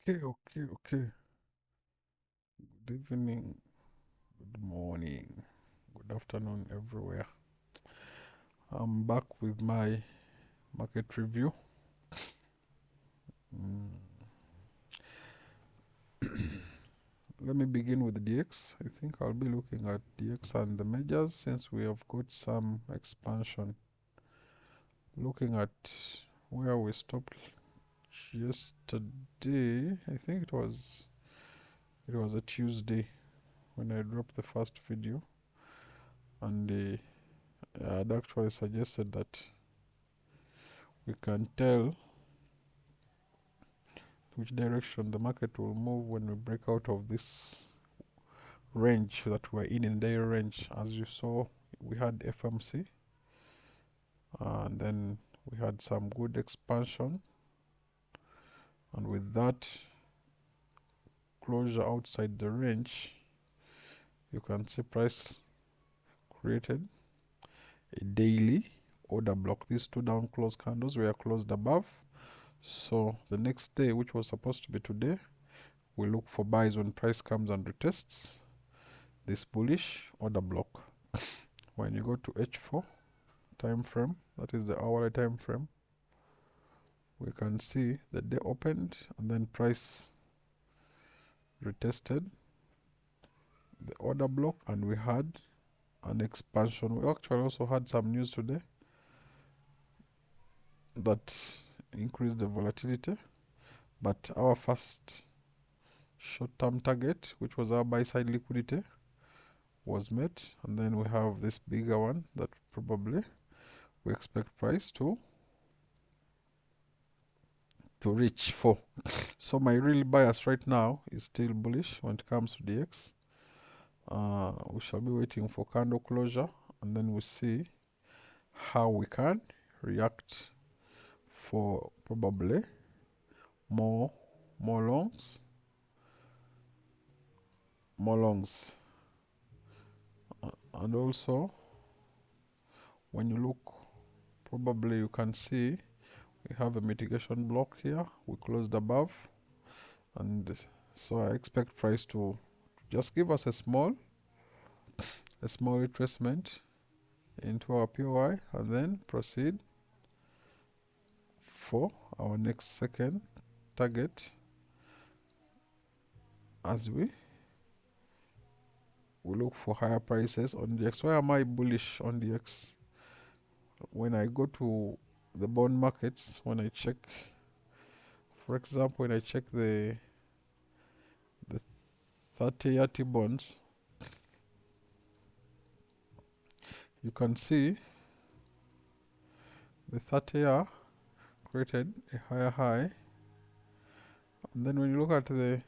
Okay. Good evening, good morning, good afternoon everywhere. I'm back with my market review. Mm, Let me begin with DX. I think I'll be looking at DX and the majors since we have got some expansion. Looking at where we stopped yesterday, I think it was a Tuesday when I dropped the first video, and I'd actually suggested that we can tell which direction the market will move when we break out of this range that we're in their range. As you saw, we had FMC, and then we had some good expansion, and with that closure outside the range, you can see price created a daily order block. These two down close candles were closed above, so the next day, which was supposed to be today, we look for buys when price comes and retests this bullish order block. When you go to H4 time frame, that is the hourly time frame, we can see the day opened and then price retested the order block, and we had an expansion. We actually also had some news today that increased the volatility, but our first short-term target, which was our buy side liquidity, was met, and then we have this bigger one that probably we expect price to reach for. So my real bias right now is still bullish when it comes to DX. We shall be waiting for candle closure, and then we see how we can react for probably more longs, and also when you look, probably you can see we have a mitigation block here. We closed above, and so I expect price to just give us a small retracement into our POI, and then proceed for our next second target as we look for higher prices on DX. Why am I bullish on DX? When I go to the bond markets, when I check, for example, when I check the 30-year T bonds, you can see the 30-year created a higher high, and then when you look at the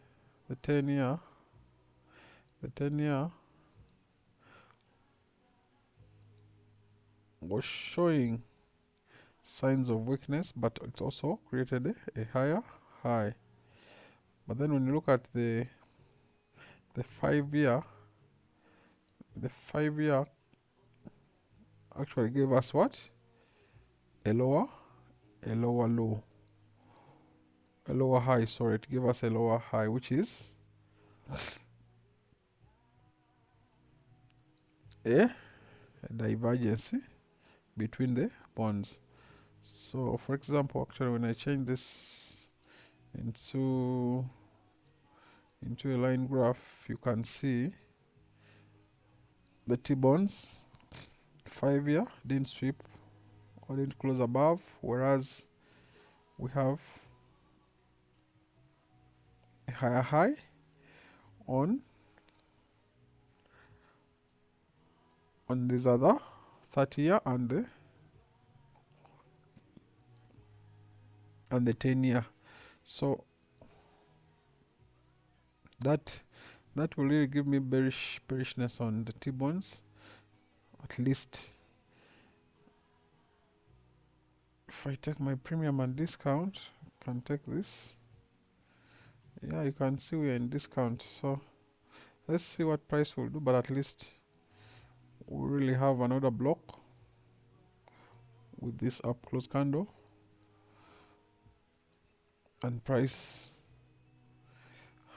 10-year, the 10-year was showing signs of weakness, but it also created a higher high. But then when you look at the 5-year, the 5-year actually gave us what? A lower low, a lower high. Sorry, it gave us a lower high, which is a divergence between the bonds. So for example, actually when I change this into a line graph, you can see the T bonds 5-year didn't sweep or didn't close above, whereas we have a higher high on this other 30-year and the 10-year. So that will really give me bearishness on the T bonds. At least if I take my premium and discount, I can take this. Yeah, you can see we're in discount. So let's see what price will do, but at least we really have another block with this up close candle, and price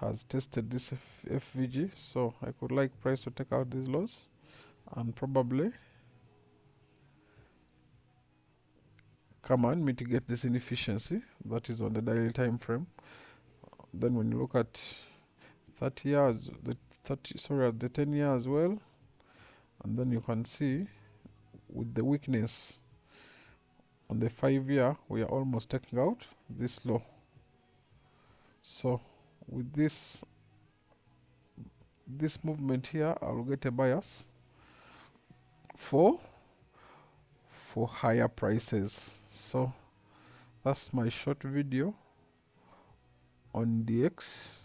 has tested this FVG, so I could like price to take out these lows and probably come and mitigate this inefficiency that is on the daily time frame. Then when you look at 30 years, the 10 year as well, and then you can see with the weakness on the 5 year, we are almost taking out this low. So with this movement here, I'll get a bias for higher prices. So that's my short video on DX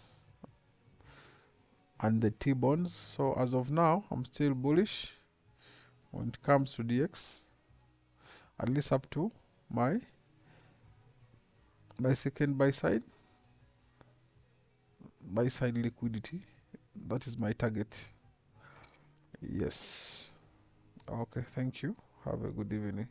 and the T-bonds. So as of now, I'm still bullish when it comes to DX, at least up to my second buy side liquidity. That is my target. Yes. Okay, thank you. Have a good evening.